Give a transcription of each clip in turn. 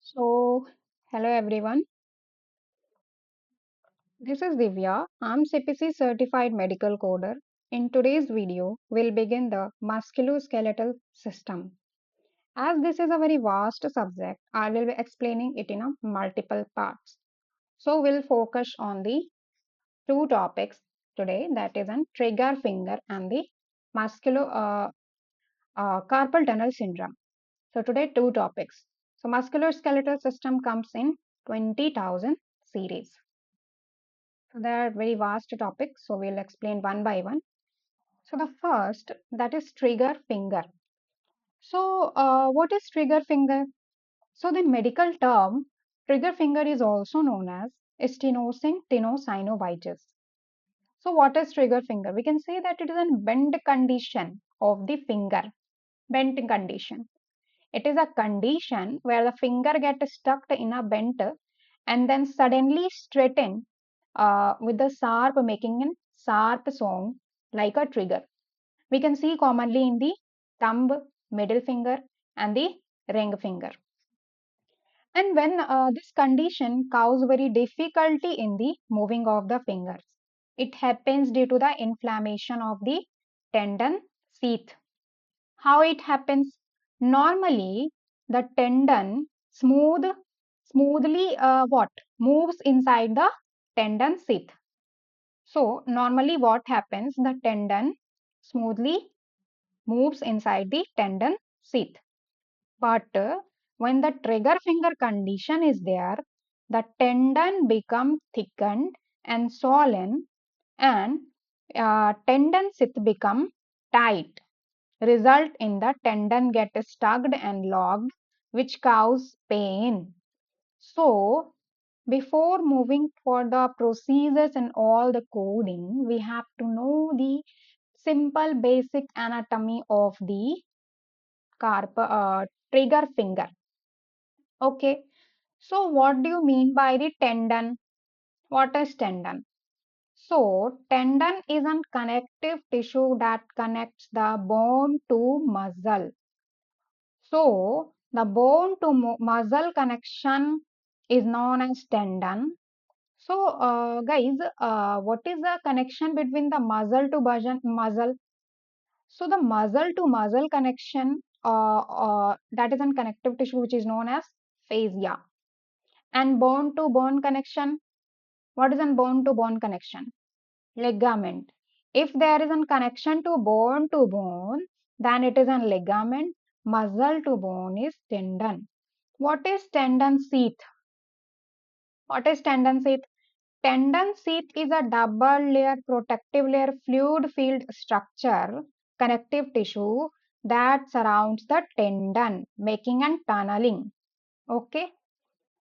So, hello everyone. This is Divya. I'm CPC certified medical coder. In today's video, we'll begin the musculoskeletal system. As this is a very vast subject, I will be explaining it in a multiple parts. So, we'll focus on the two topics today, that is an trigger finger and the carpal tunnel syndrome. So, today two topics. So, musculoskeletal system comes in 20,000 series. So they are very vast topics, so we'll explain one by one. So the first, that is trigger finger. So what is trigger finger? So the medical term trigger finger is also known as stenosing tenosynovitis. So what is trigger finger? We can say that it is a bend condition of the finger. Bent condition. It is a condition where the finger gets stuck in a bent and then suddenly straighten with the sharp, making a sharp sound like a trigger. We can see commonly in the thumb, middle finger and the ring finger. And when this condition causes very difficulty in the moving of the fingers, it happens due to the inflammation of the tendon sheath. How it happens? Normally, the tendon smoothly what moves inside the tendon sheath. So normally what happens? The tendon smoothly moves inside the tendon sheath. But when the trigger finger condition is there, the tendon becomes thickened and swollen, and tendon sheath become tight, result in the tendon get stuck and locked, which cause pain. So before moving for the procedures and all the coding, we have to know the simple basic anatomy of the trigger finger. Okay, so what do you mean by the tendon? What is tendon? So tendon is a connective tissue that connects the bone to muscle. So the bone to muscle connection is known as tendon. So guys, what is the connection between the muscle to muscle? So the muscle to muscle connection, that is a connective tissue which is known as fascia. And bone to bone connection, what is a bone to bone connection? Ligament. If there is a connection to bone, then it is a ligament. Muscle to bone is tendon. What is tendon sheath? What is tendon sheath? Tendon sheath is a double layer protective layer fluid filled structure, connective tissue that surrounds the tendon, making and tunneling. Okay.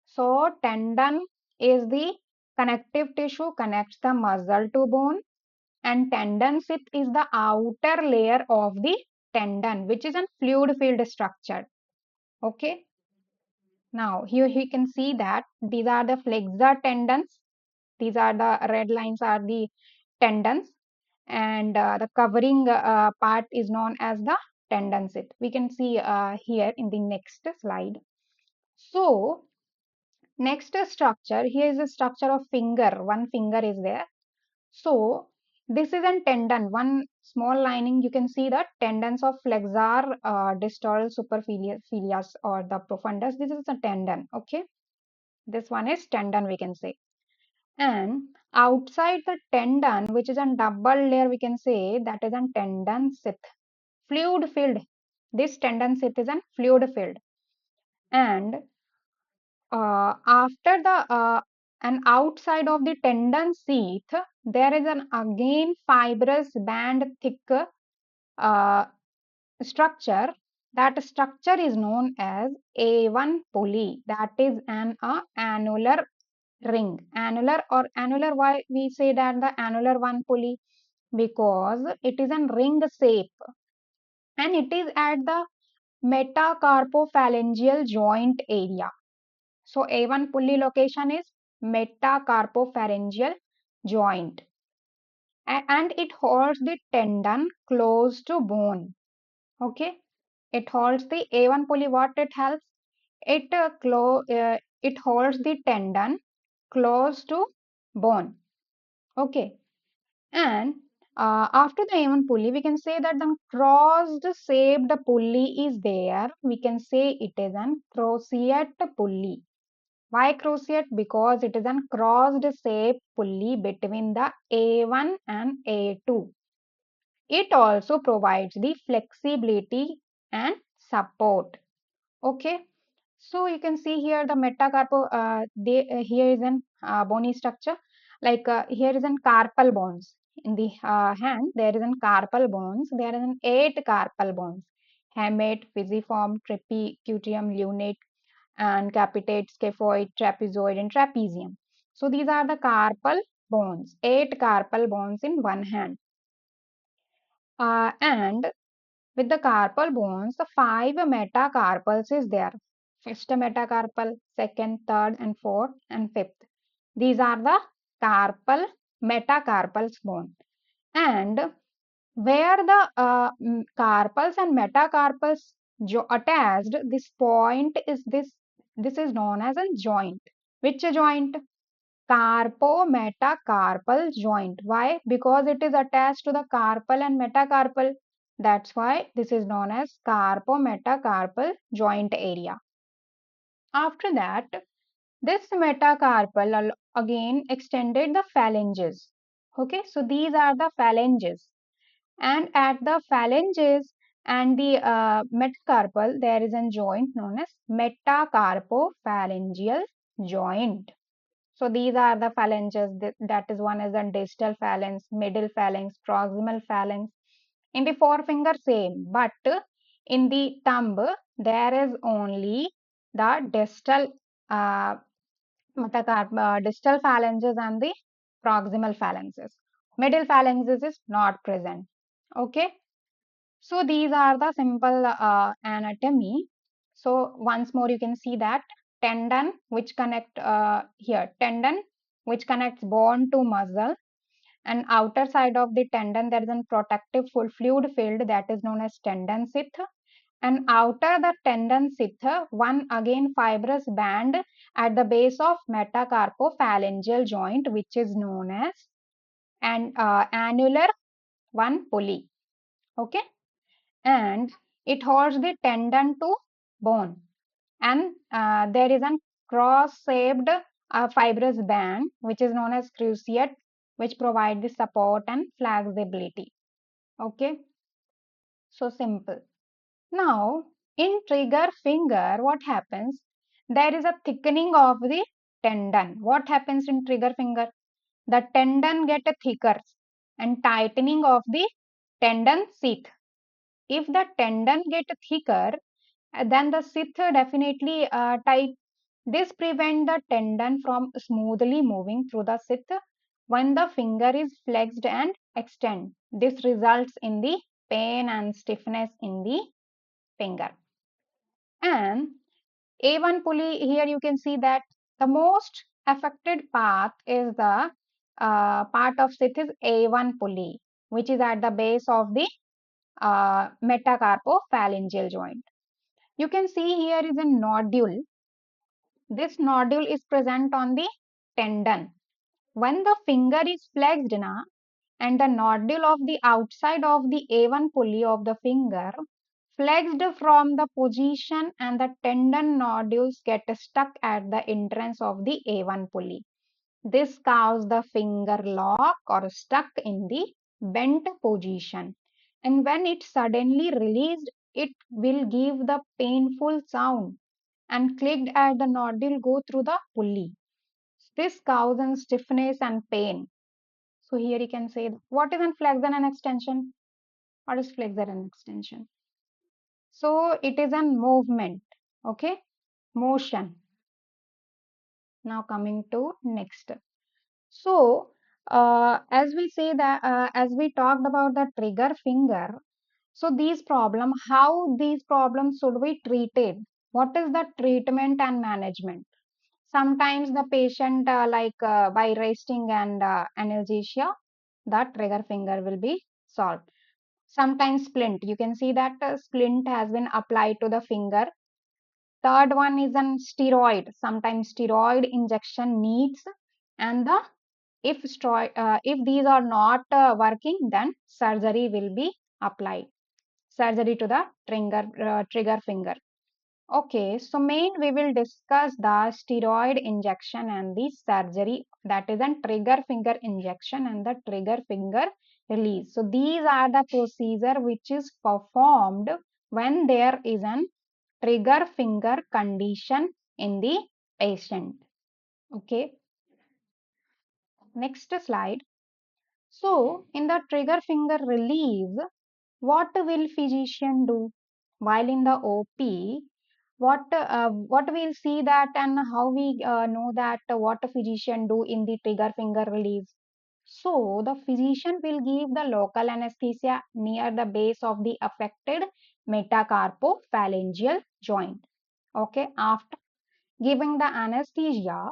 So tendon is the connective tissue connects the muscle to bone, and tendon sheath is the outer layer of the tendon, which is a fluid filled structure. Okay. Now here you can see that these are the flexor tendons. These are the red lines are the tendons, and the covering part is known as the tendon sheath. We can see here in the next slide. So next structure, here is a structure of finger. One finger is there. So this is a tendon. One small lining, you can see the tendons of flexor distal supercilius or the profundus. This is a tendon. Okay, this one is tendon, we can say. And outside the tendon, which is a double layer, we can say that is a tendon sheath, fluid filled. This tendon sheath is a fluid filled. And after the and outside of the tendon sheath, there is an again fibrous band thick uh, structure. That structure is known as A1 pulley. That is an annular ring. Annular or annular, why we say that the annular one pulley? Because it is a ring shape and it is at the metacarpophalangeal joint area. So A1 pulley location is metacarpophalangeal joint, and it holds the tendon close to bone. Okay, it holds the A1 pulley. What it helps? it holds the tendon close to bone. Okay, and after the A1 pulley, we can say that the crossed shaped pulley is there. We can say it is an crochet pulley. Why crochet? Because it is an crossed shape pulley between the A1 and A2. It also provides the flexibility and support. Okay, so you can see here the metacarpal. Here is an bony structure. Like here is an carpal bones. In the hand, there is an carpal bones. There is an 8 carpal bones: hamate, pisiform, trapecutum, lunate, and capitate, scaphoid, trapezoid, and trapezium. So these are the carpal bones. 8 carpal bones in one hand. And with the carpal bones, the 5 metacarpals is there. First metacarpal, second, third, and fourth, and fifth. These are the carpal metacarpals bone. And where the carpals and metacarpals attached, this point is this. This is known as a joint. Which joint? Carpo-metacarpal joint. Why? Because it is attached to the carpal and metacarpal. That's why this is known as carpo-metacarpal joint area. After that, this metacarpal again extended the phalanges. Okay, so these are the phalanges. And at the phalanges and the metacarpal, there is a joint known as metacarpophalangeal joint. So these are the phalanges. That is, one is the distal phalanx, middle phalanx, proximal phalanx. In the forefinger, same, but in the thumb, there is only the uh, distal phalanges and the proximal phalanxes. Middle phalanxes is not present. Okay. So these are the simple anatomy. So once more, you can see that tendon which connect tendon which connects bone to muscle, and outer side of the tendon there is a protective full fluid filled, that is known as tendon sheath, and outer the tendon sheath one again fibrous band at the base of metacarpophalangeal joint, which is known as annular one pulley. Okay, and it holds the tendon to bone, and there is a cross-shaped fibrous band which is known as cruciate, which provide the support and flexibility. Okay, so simple. Now in trigger finger, what happens? There is a thickening of the tendon. What happens in trigger finger? The tendon get thicker and tightening of the tendon sheath. If the tendon get thicker, then the sheath definitely tight. This prevent the tendon from smoothly moving through the sheath when the finger is flexed and extend. This results in the pain and stiffness in the finger. And A1 pulley, here you can see that the most affected path is the part of sheath is A1 pulley, which is at the base of the metacarpophalangeal joint. You can see here is a nodule. This nodule is present on the tendon. When the finger is flexed na, and the nodule of the outside of the A1 pulley of the finger flexed from the position, and the tendon nodules get stuck at the entrance of the A1 pulley. This causes the finger lock or stuck in the bent position. And when it suddenly released, it will give the painful sound, and clicked at the nodule go through the pulley. This causes stiffness and pain. So here you can say what is an flexion and extension? What is flexion and extension? So it is a movement, okay, motion. Now coming to next. So as we say that as we talked about the trigger finger, so these problem, how these problems should be treated? What is the treatment and management? Sometimes the patient by resting and analgesia, the trigger finger will be solved. Sometimes splint, you can see that splint has been applied to the finger third one is an steroid. Sometimes steroid injection needs, and if these are not working, then surgery will be applied. Surgery to the trigger finger. Okay, so main we will discuss the steroid injection and the surgery, that is a trigger finger injection and the trigger finger release. So these are the procedure which is performed when there is an trigger finger condition in the patient. Okay, next slide. So in the trigger finger release, what will physician do while in the OP? What we'll see that, and how we know that what a physician do in the trigger finger release. So the physician will give the local anesthesia near the base of the affected metacarpophalangeal joint. Okay, after giving the anesthesia,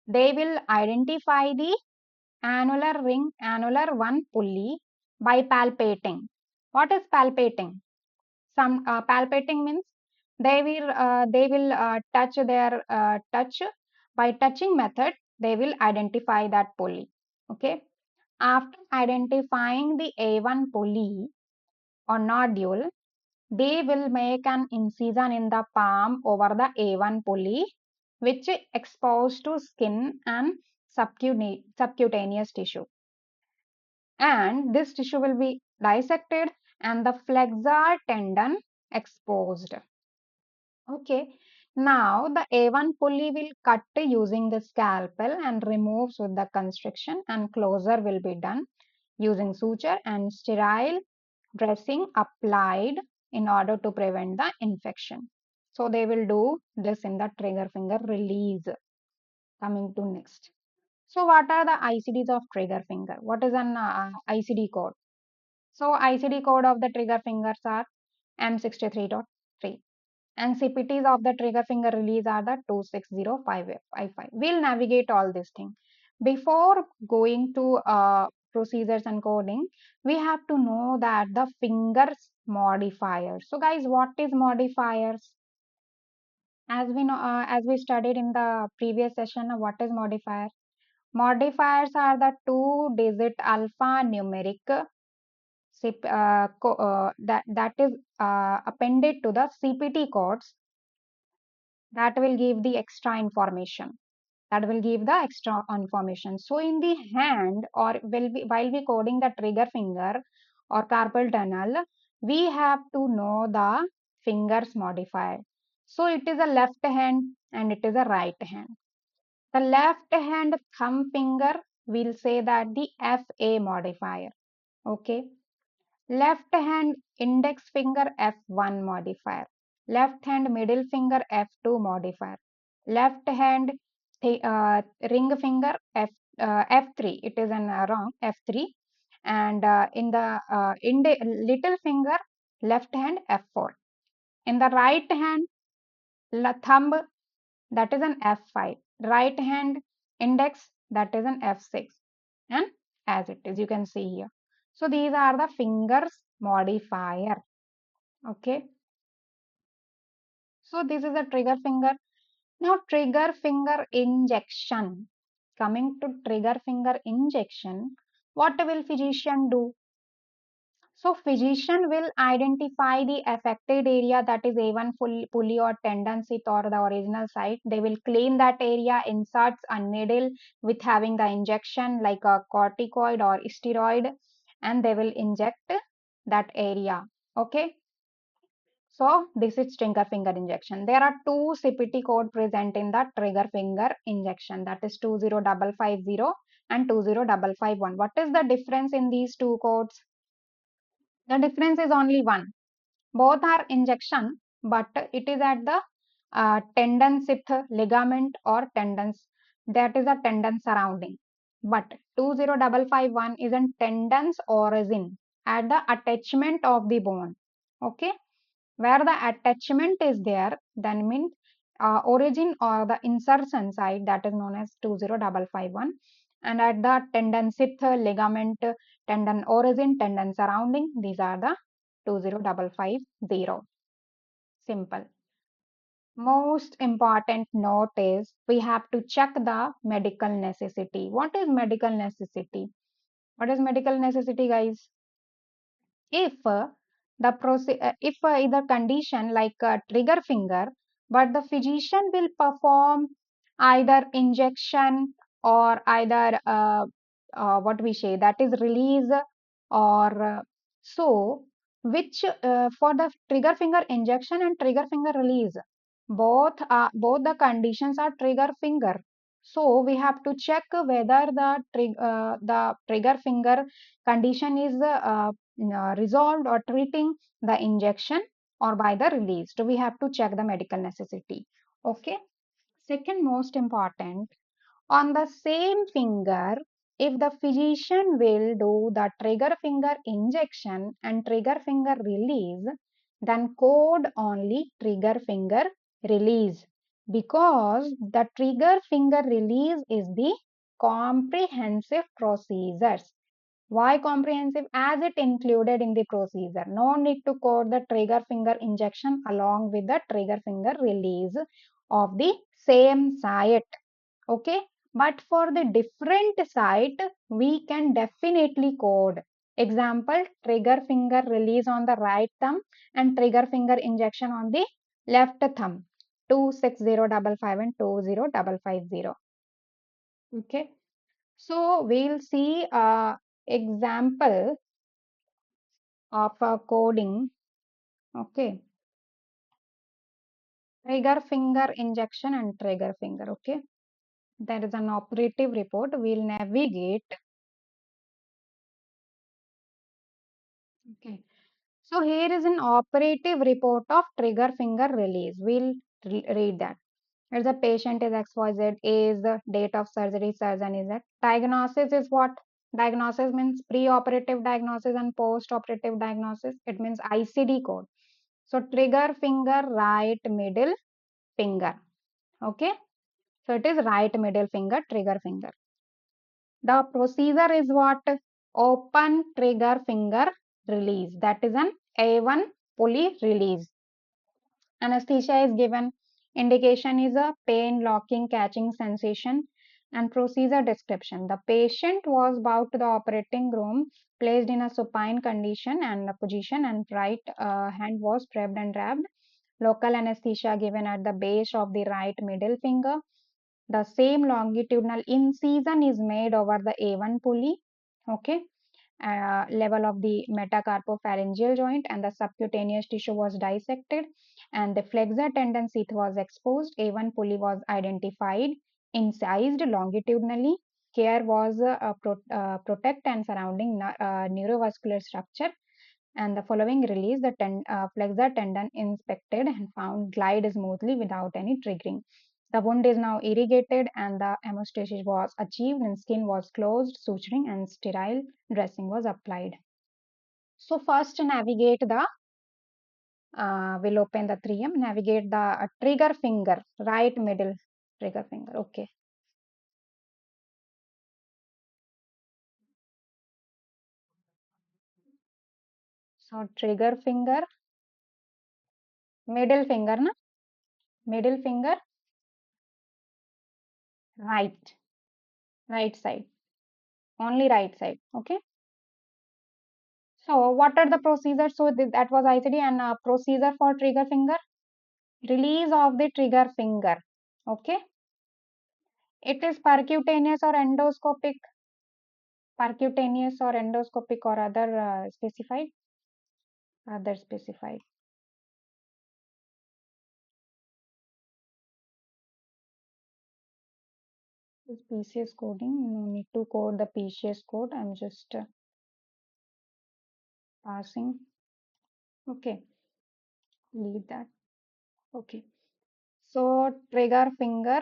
they will identify the annular one pulley by palpating. What is palpating? Some palpating means they will touch their touch, by touching method they will identify that pulley. Okay, after identifying the A1 pulley or nodule, they will make an incision in the palm over the A1 pulley, which is exposed to skin and subcutaneous tissue, and this tissue will be dissected and the flexor tendon exposed. Okay, now the A1 pulley will cut using the scalpel and removes with the constriction, and closure will be done using suture and sterile dressing applied in order to prevent the infection. So they will do this in the trigger finger release. Coming to next. So what are the ICDs of trigger finger? What is an ICD code? So ICD code of the trigger fingers are M63.3, and CPTs of the trigger finger release are the 26055. We'll navigate all these things. Before going to procedures and coding, we have to know that the fingers modifiers. So guys, what is modifiers? As we know, as we studied in the previous session, what is modifier? Modifiers are the two-digit alphanumeric that is appended to the CPT codes that will give the extra information. That will give the extra information. So in the hand, or while we coding the trigger finger or carpal tunnel, we have to know the fingers modifier. So it is a left hand and it is a right hand. The left hand thumb finger, will say that the FA modifier. Okay. Left hand index finger F1 modifier. Left hand middle finger F2 modifier. Left hand ring finger F3. It is an wrong F3. And in the little finger, left hand F4. In the right hand thumb, that is an F5. Right hand index, that is an F6. And as it is, you can see here. So these are the fingers modifier. Okay. So this is a trigger finger. Now trigger finger injection. Coming to trigger finger injection, what will physician do? So physician will identify the affected area, that is A1 pulley or tendon sheath or the original site. They will clean that area, inserts a needle with having the injection like a corticoid or steroid, and they will inject that area. Okay. So this is trigger finger injection. There are two CPT code present in the trigger finger injection, that is 20550 and 20551. What is the difference in these two codes? The difference is only one. Both are injection, but it is at the tendon sheath, ligament or tendons, that is a tendon surrounding. But 20551 is a tendon's origin, at the attachment of the bone. Okay, where the attachment is there, then means origin or the insertion side, that is known as 20551. And at the tendon sheath, ligament, tendon origin, tendon surrounding, these are the 20550. Simple. Most important note is we have to check the medical necessity. What is medical necessity? What is medical necessity, guys? If is a condition like a trigger finger, but the physician will perform either injection or either what we say, that is release, or so which for the trigger finger injection and trigger finger release, both the conditions are trigger finger. So we have to check whether the trigger finger condition is resolved or treating the injection or by the release. So we have to check the medical necessity. Okay. Second most important, on the same finger, if the physician will do the trigger finger injection and trigger finger release, then code only trigger finger release, because the trigger finger release is the comprehensive procedures. Why comprehensive? As it included in the procedure. No need to code the trigger finger injection along with the trigger finger release of the same site. Okay. But for the different site, we can definitely code. Example, trigger finger release on the right thumb and trigger finger injection on the left thumb. 26055 and 20550. Okay. So we'll see example of a coding. Okay. Trigger finger injection and trigger finger. Okay. There is an operative report. We'll navigate. Okay. So here is an operative report of trigger finger release. We'll read that. As a patient is XYZ, is the date of surgery, surgeon is that. Diagnosis is what? Diagnosis means pre-operative diagnosis and post-operative diagnosis. It means ICD code. So trigger finger, right middle finger. Okay. So it is right middle finger, trigger finger. The procedure is what? Open trigger finger release. That is an A1 pulley release. Anesthesia is given. Indication is a pain, locking, catching sensation, and procedure description. The patient was brought to the operating room, placed in a supine condition and position, and right hand was prepped and wrapped. Local anesthesia given at the base of the right middle finger. The same longitudinal incision is made over the A1 pulley. Okay. Level of the metacarpopharyngeal joint, and the subcutaneous tissue was dissected and the flexor tendon sheath was exposed. A1 pulley was identified, incised longitudinally. Care was protect and surrounding neurovascular structure. And the following release, the flexor tendon inspected and found glide smoothly without any triggering. The wound is now irrigated and the hemostasis was achieved and skin was closed, suturing and sterile dressing was applied. So first navigate the, we'll open the 3M, navigate the trigger finger, right middle trigger finger. Okay. So trigger finger, middle finger, na? Middle finger, right, right side, only right side. Okay. So what are the procedures? So that was ICD, and procedure for trigger finger, release of the trigger finger. Okay. It is percutaneous or endoscopic, percutaneous or endoscopic or other specified, other specified. This PCS coding, no need to code the PCS code. I'm just passing. Okay, leave that. Okay. So trigger finger,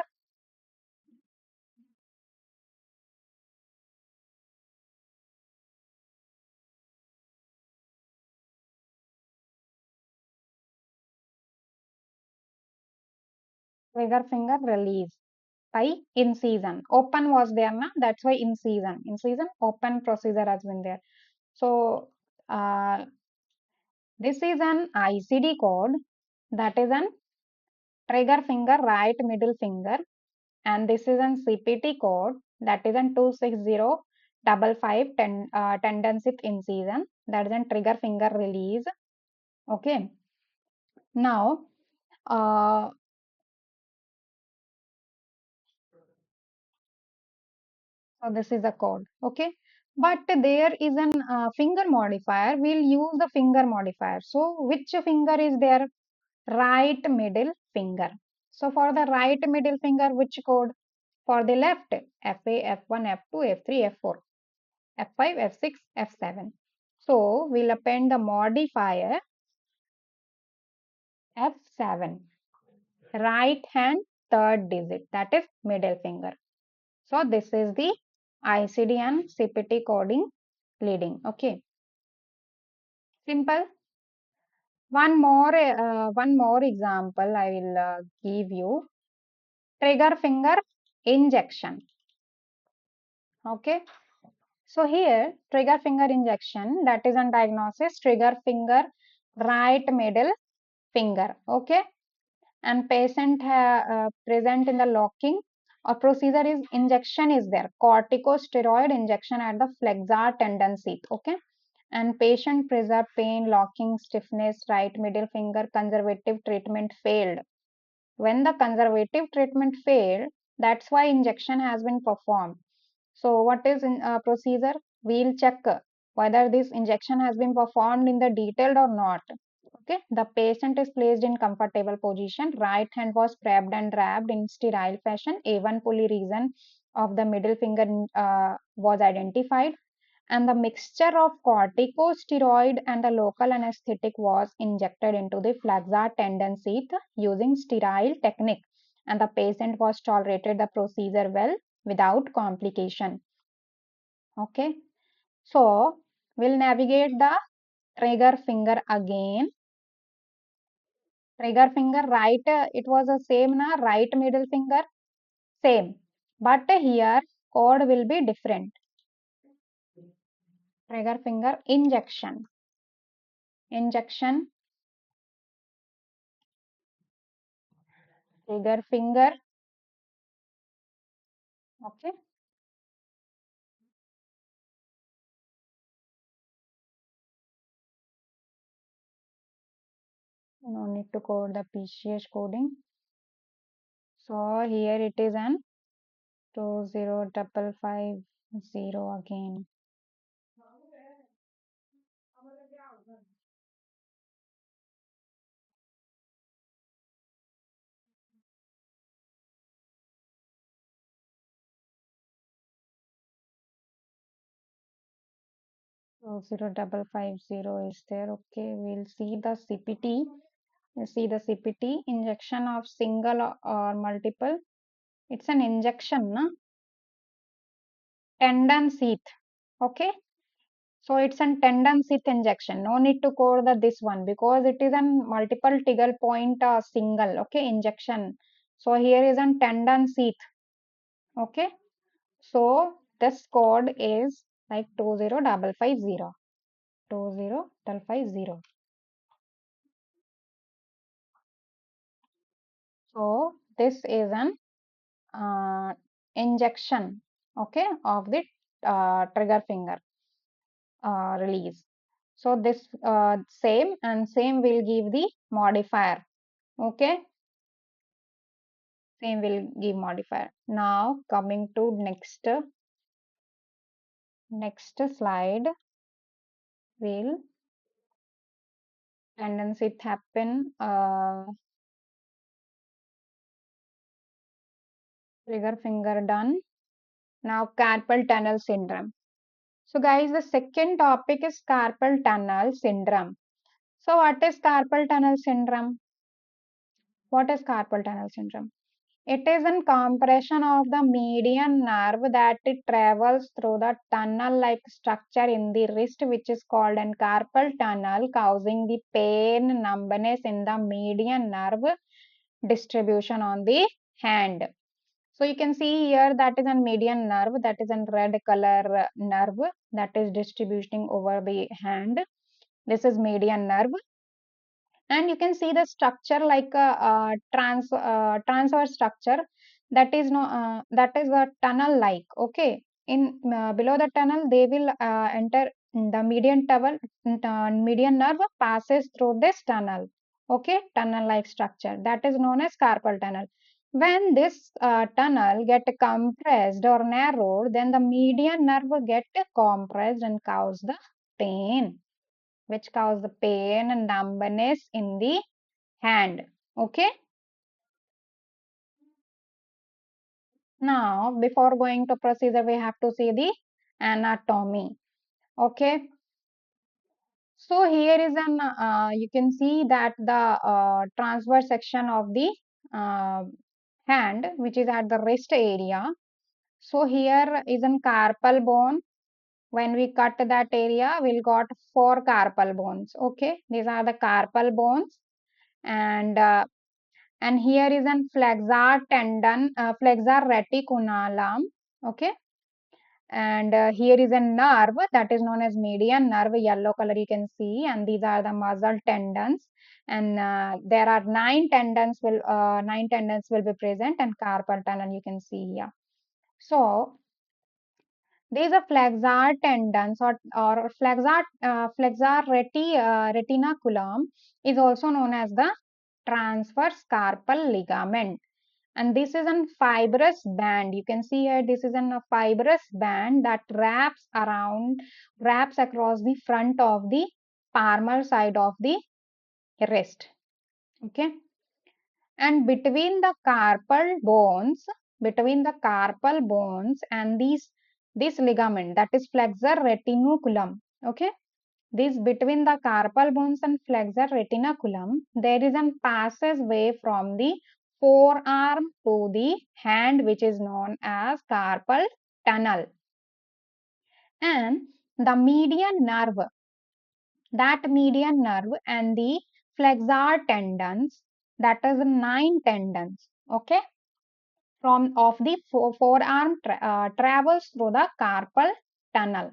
trigger finger release by incision. Open was there, na? That's why incision. Incision, open procedure has been there. So this is an ICD code. That is an trigger finger, right middle finger, and this is an CPT code, that is an 26055 tendon-sheath incision, that is an trigger finger release. Okay. Now, uh, so this is the code. Okay. But there is an finger modifier. We'll use the finger modifier. So which finger is there? Right middle finger. So for the right middle finger, which code? For the left, FA, F1, F2, F3, F4, F5, F6, F7. So we'll append the modifier F7, right hand third digit, that is middle finger. So this is the ICD and CPT coding leading. Okay, simple. One more example I will give you. Trigger finger injection. Okay, so here trigger finger injection, that is on diagnosis, trigger finger right middle finger. Okay, and patient present in the locking or procedure is injection is there, corticosteroid injection at the flexor tendon sheath. Okay, and patient preserve pain, locking, stiffness, right middle finger, conservative treatment failed. When the conservative treatment failed, that's why injection has been performed. So what is in procedure? We'll check whether this injection has been performed in the detailed or not. Okay, the patient is placed in comfortable position. Right hand was prepped and wrapped in sterile fashion. A1 pulley region of the middle finger was identified, and the mixture of corticosteroid and the local anesthetic was injected into the flexor tendon sheath using sterile technique, and the patient was tolerated the procedure well without complication. Okay, so we'll navigate the trigger finger again. Trigger finger right, it was the same na, right middle finger, same, but here code will be different. Trigger finger injection, trigger finger. Okay, no need to code the PCH coding. So here it is an 20550 again. So 05550 is there. Okay, we'll see the CPT. You see the CPT, injection of single or multiple. It's an injection, na? Tendon sheath. Okay, so it's a tendon sheath injection. No need to code this one because it is a multiple trigger point single. Okay, injection. So here is a tendon sheath. Okay, so this code is like 20550. 20550. So this is an injection, okay, of the trigger finger release. So this same and same will give the modifier. Okay, same will give modifier. Now coming to next slide, will tendency happen trigger finger done. Now carpal tunnel syndrome. So guys, the second topic is carpal tunnel syndrome. So what is carpal tunnel syndrome? What is carpal tunnel syndrome? It is a compression of the median nerve that it travels through the tunnel-like structure in the wrist, which is called an carpal tunnel, causing the pain, numbness in the median nerve distribution on the hand. So you can see here that is a median nerve, that is a red color nerve that is distributing over the hand. This is median nerve. And you can see the structure like a, transverse structure, that is no that is a tunnel like. Okay, in below the tunnel they will enter the median nerve passes through this tunnel. Okay, tunnel like structure, that is known as carpal tunnel. When this tunnel get compressed or narrowed, then the median nerve get compressed and cause the pain, which cause the pain and numbness in the hand. Okay, now before going to procedure we have to see the anatomy. Okay, so here is an you can see that the transverse section of the uh, hand, which is at the wrist area. So here is an carpal bone. When we cut that area, we'll got four carpal bones. Okay, these are the carpal bones. And here is an flexor tendon, flexor reticulum. Okay, and here is a nerve that is known as median nerve, yellow color you can see, and these are the muscle tendons. And there are nine tendons will be present, and carpal tunnel you can see here. So these are flexor tendons or retinaculum is also known as the transverse carpal ligament. And this is a fibrous band. You can see here, this is a fibrous band that wraps across the front of the palmar side of the wrist. Okay. And between the carpal bones and this ligament, that is flexor retinaculum. Okay. This between the carpal bones and flexor retinaculum, there is a passageway from the forearm to the hand, which is known as carpal tunnel. And the median nerve and the flexor tendons, that is nine tendons. Okay, from of the forearm travels through the carpal tunnel.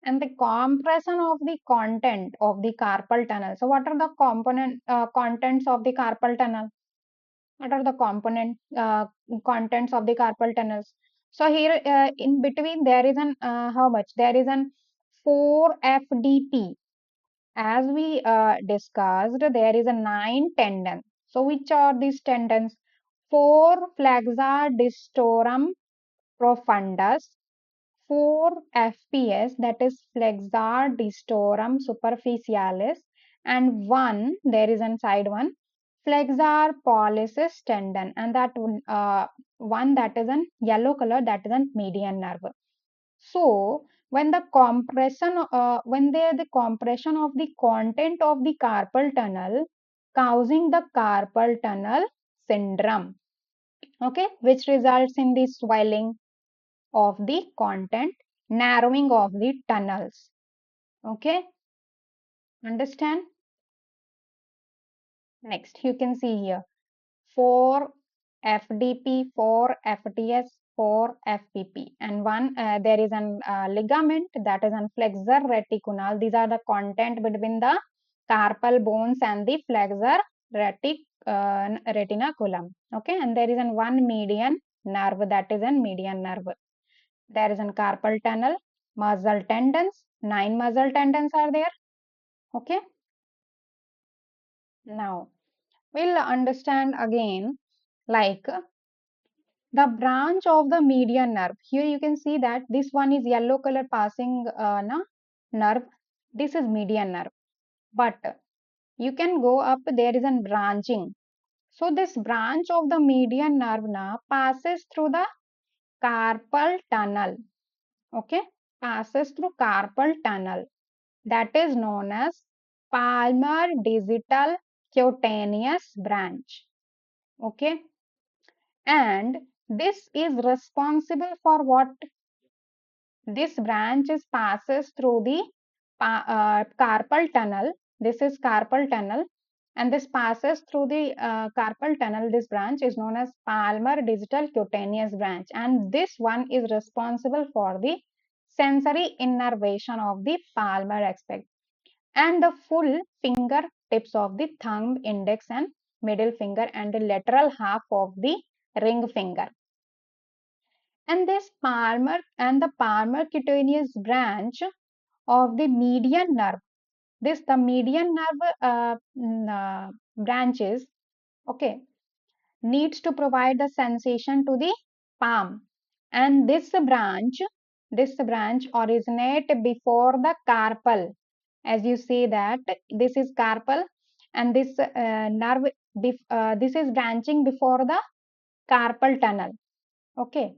And the compression of the content of the carpal tunnel. So what are the contents of the carpal tunnel? What are the contents of the carpal tunnels? So here in between there is an how much? There is an 4 FDP. As we discussed, there is a 9 tendon. So which are these tendons? 4 flexor distorum profundus, 4 FPS, that is flexor distorum superficialis, and one, there is inside one, flexor pollicis tendon, and that one, that is in yellow color, that is in median nerve. So when the compression of the content of the carpal tunnel causing the carpal tunnel syndrome, okay, which results in the swelling of the content, narrowing of the tunnels. Okay, understand? Next, you can see here 4 FDP, 4 FTS, 4 FPP, and one there is an ligament, that is an flexor reticulum. These are the content between the carpal bones and the flexor retinaculum. Okay, and there is an one median nerve, that is an median nerve. There is a carpal tunnel, muscle tendons, 9 muscle tendons are there. Okay. Now we'll understand again like the branch of the median nerve. Here you can see that this one is yellow color passing nerve. This is median nerve. But you can go up, there is a branching. So this branch of the median nerve now passes through the carpal tunnel. Okay, passes through carpal tunnel, that is known as palmar digital cutaneous branch. Okay, and this is responsible for what? This branch is passes through the carpal tunnel. This is carpal tunnel, and this passes through the carpal tunnel. This branch is known as palmar digital cutaneous branch, and this one is responsible for the sensory innervation of the palmar aspect. And the full finger tips of the thumb, index and middle finger and the lateral half of the ring finger. And the palmar cutaneous branch of the median nerve. The median nerve branches, okay, needs to provide the sensation to the palm, and this branch originate before the carpal. As you see that this is carpal, and this nerve, this is branching before the carpal tunnel, okay,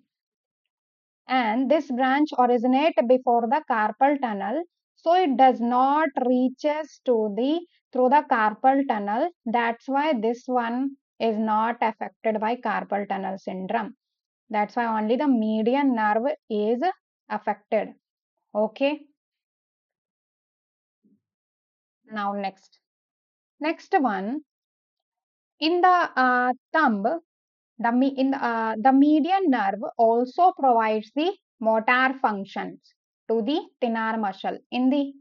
and this branch originate before the carpal tunnel, so it does not reaches to the through the carpal tunnel. That's why this one is not affected by carpal tunnel syndrome. That's why only the median nerve is affected. Okay, now next one, in the thumb, the median nerve also provides the motor functions to the thenar muscle. In the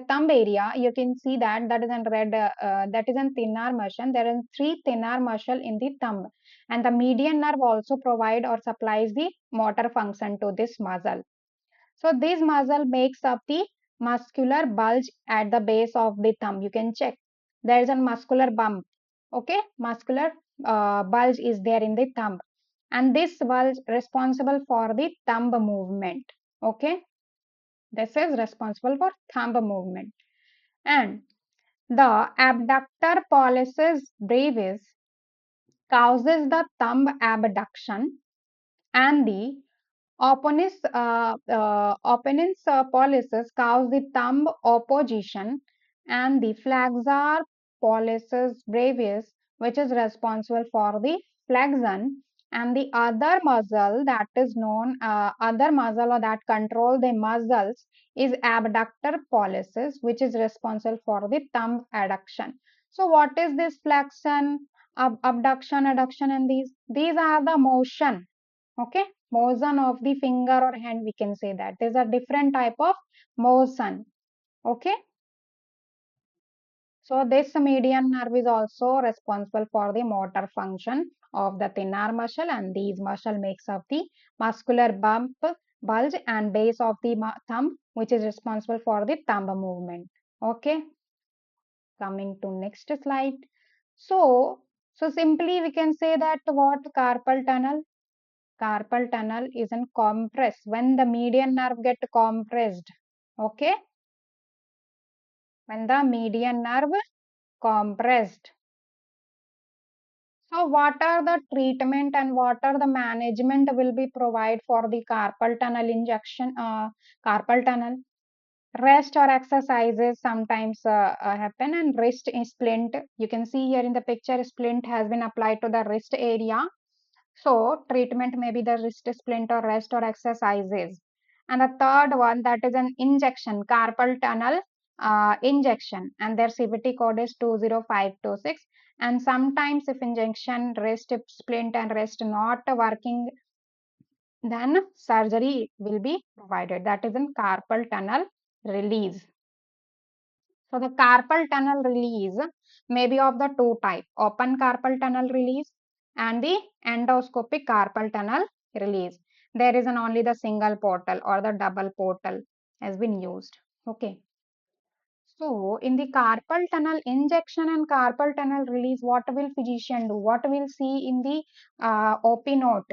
thumb area, you can see that is in red. That is in thenar muscle. There are three thenar muscle in the thumb, and the median nerve also provide or supplies the motor function to this muscle. So this muscle makes up the muscular bulge at the base of the thumb. You can check. There is a muscular bump. Okay, muscular bulge is there in the thumb, and this bulge responsible for the thumb movement. Okay, this is responsible for thumb movement. And the abductor pollicis brevis causes the thumb abduction, and the opponent's pollicis cause the thumb opposition, and the flexor pollicis brevis, which is responsible for the flexion, and the other muscle that is known, other muscle or that control the muscles is abductor pollicis, which is responsible for the thumb adduction. So what is this flexion, abduction, adduction, and these are the motion, okay, motion of the finger or hand, we can say that there's a different type of motion, okay. So this median nerve is also responsible for the motor function of the thenar muscle, and these muscle makes up the muscular bump, bulge and base of the thumb, which is responsible for the thumb movement. Okay, coming to next slide. So simply we can say that what carpal tunnel is in compress when the median nerve get compressed. Okay, when the median nerve compressed. So what are the treatment and what are the management will be provided for the carpal tunnel injection, carpal tunnel? Rest or exercises sometimes happen, and wrist splint. You can see here in the picture, splint has been applied to the wrist area. So treatment may be the wrist splint or rest or exercises. And the third one, that is an injection, carpal tunnel injection, and their CPT code is 20526. And sometimes if injection, wrist splint and rest not working, then surgery will be provided. That is in carpal tunnel release. So the carpal tunnel release may be of the two type, open carpal tunnel release and the endoscopic carpal tunnel release. There is an only the single portal or the double portal has been used. Okay. So in the carpal tunnel injection and carpal tunnel release, what will physician do? What will see in the OP note?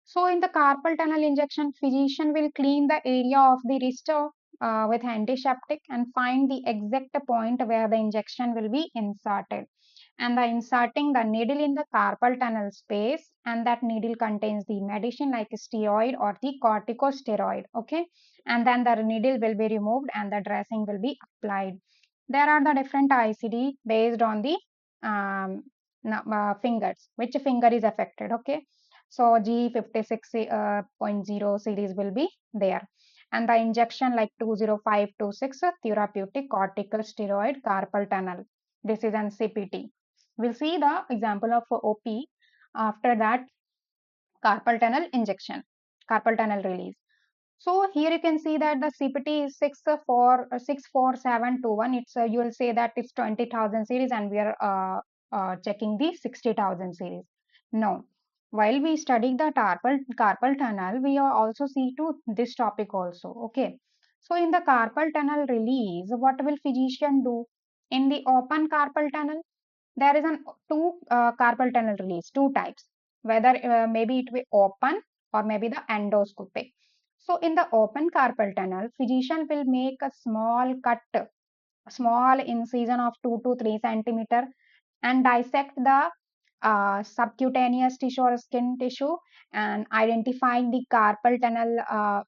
So in the carpal tunnel injection, physician will clean the area of the wrist with antiseptic and find the exact point where the injection will be inserted. And the inserting the needle in the carpal tunnel space, and that needle contains the medicine like steroid or the corticosteroid. Okay, and then the needle will be removed and the dressing will be applied. There are the different ICD based on the fingers, which finger is affected. Okay, so G56.0 series will be there. And the injection like 20526 therapeutic corticosteroid carpal tunnel. This is an CPT. We'll see the example of OP after that carpal tunnel injection, carpal tunnel release. So here you can see that the CPT is 64721. It's you will say that it's 20,000 series, and we are checking the 60,000 series. No, while we study the carpal tunnel, we are also see to this topic also. Okay, so in the carpal tunnel release, what will physician do in the open carpal tunnel? There is an two carpal tunnel release, two types. Whether maybe it will open or maybe the endoscopic. So in the open carpal tunnel, physician will make a small cut, a small incision of 2 to 3 centimeter, and dissect the subcutaneous tissue or skin tissue, and identifying the carpal tunnel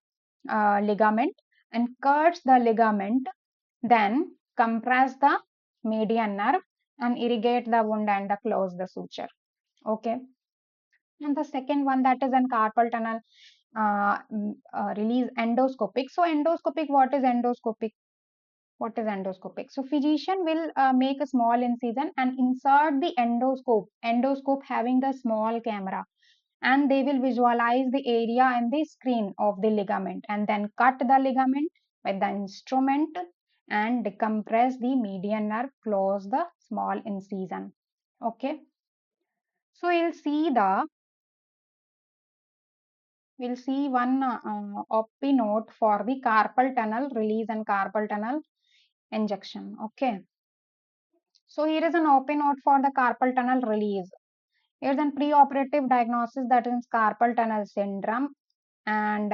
ligament, and cuts the ligament, then compress the median nerve and irrigate the wound and close the suture. Okay. And the second one, that is an carpal tunnel release endoscopic. So endoscopic, what is endoscopic? What is endoscopic? So physician will make a small incision and insert the endoscope having the small camera, and they will visualize the area and the screen of the ligament, and then cut the ligament with the instrument and decompress the median nerve, close the small incision. Okay. So we'll see one OP note for the carpal tunnel release and carpal tunnel injection. Okay. So here is an OP note for the carpal tunnel release. Here's a preoperative diagnosis, that is carpal tunnel syndrome, and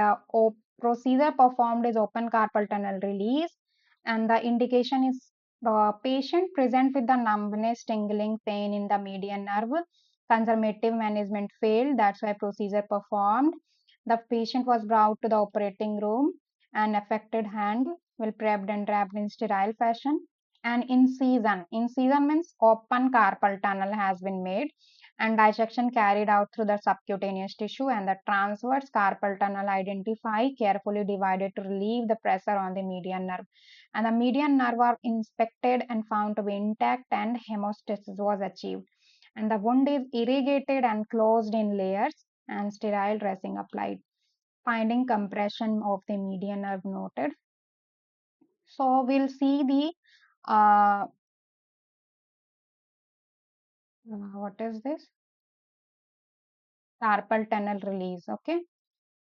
procedure performed is open carpal tunnel release, and the indication is the patient present with the numbness, tingling, pain in the median nerve. Conservative management failed, that's why procedure performed. The patient was brought to the operating room, and affected hand will prepped and wrapped in sterile fashion. And incision means open carpal tunnel has been made, and dissection carried out through the subcutaneous tissue, and the transverse carpal tunnel identified, carefully divided to relieve the pressure on the median nerve. And the median nerve are inspected and found to be intact, and hemostasis was achieved. And the wound is irrigated and closed in layers, and sterile dressing applied. Finding compression of the median nerve noted. So we'll see the what is this? Carpal tunnel release. Okay.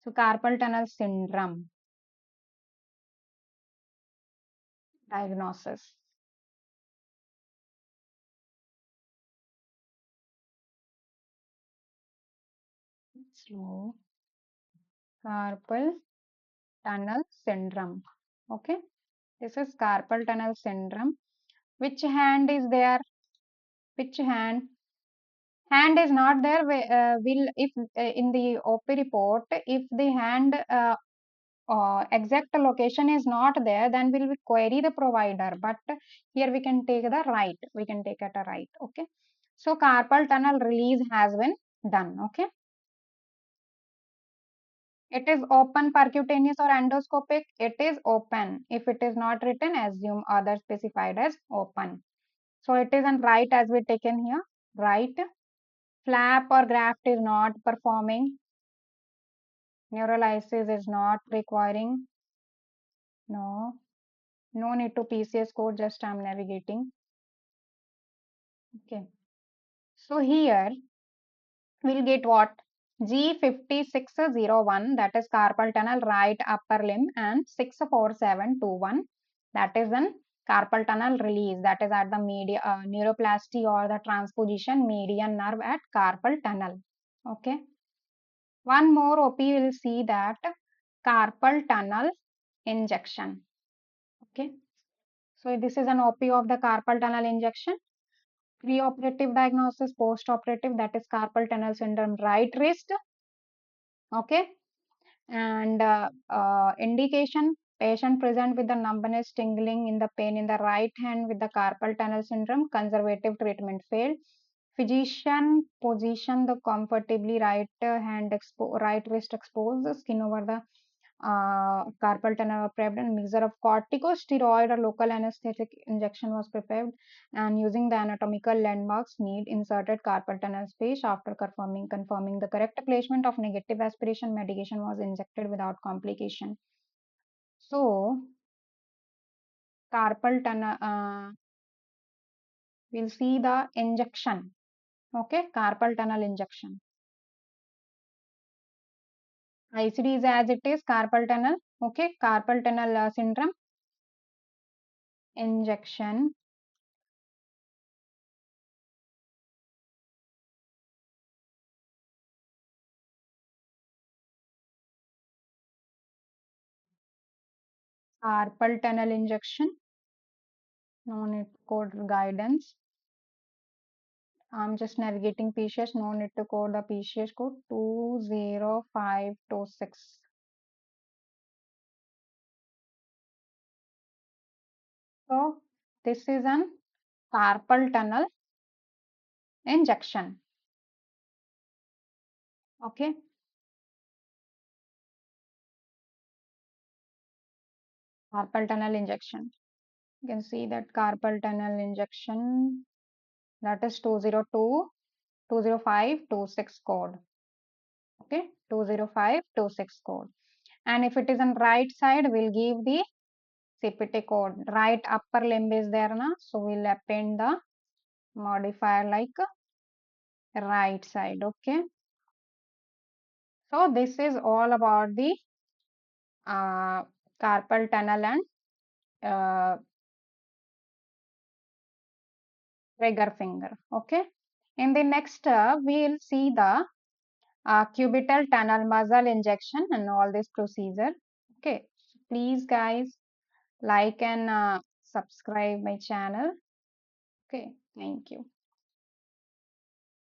So carpal tunnel syndrome diagnosis. Slow. Carpal tunnel syndrome. Okay. This is carpal tunnel syndrome. Which hand is there? Which hand? Hand is not there. Will if in the OP report, if the hand exact location is not there, then we'll query the provider. But here we can take the right. We can take at a right. Okay. So carpal tunnel release has been done. Okay. It is open percutaneous or endoscopic. It is open. If it is not written, assume other specified as open. So it is on right as we taken here. Right. Flap or graft is not performing. Neurolysis is not requiring. No. No need to PCS code. Just I'm navigating. Okay. So here we'll get what? G5601, that is carpal tunnel right upper limb, and 64721, that is an carpal tunnel release, that is at the neuroplasty or the transposition median nerve at carpal tunnel. Okay. One more OP will see that carpal tunnel injection. Okay. So this is an OP of the carpal tunnel injection. Preoperative diagnosis, postoperative, that is carpal tunnel syndrome right wrist. Okay. And indication, patient present with the numbness, tingling in the pain in the right hand with the carpal tunnel syndrome. Conservative treatment failed. Physician position the comfortably right hand right wrist exposed, skin over the carpal tunnel prepared, and mixture of corticosteroid or local anesthetic injection was prepared, and using the anatomical landmarks need inserted carpal tunnel space. After confirming the correct placement of negative aspiration, medication was injected without complication. So carpal tunnel, we'll see the injection. Okay, carpal tunnel injection. ICD is as it is, carpal tunnel. Okay, carpal tunnel syndrome injection. Carpal tunnel injection. No need code guidance. I'm just navigating PCS. No need to code the PCS code 20526. So this is an carpal tunnel injection. Okay. Carpal tunnel injection. You can see that carpal tunnel injection, that is 20526 code. Okay, 20526 code. And if it is on right side, we'll give the CPT code. Right upper limb is there na, so we'll append the modifier like right side. Okay, so this is all about the carpal tunnel and uh, trigger finger. Okay, in the next we'll see the cubital tunnel muscle injection and all this procedure. Okay, please guys, like and subscribe my channel. Okay, thank you.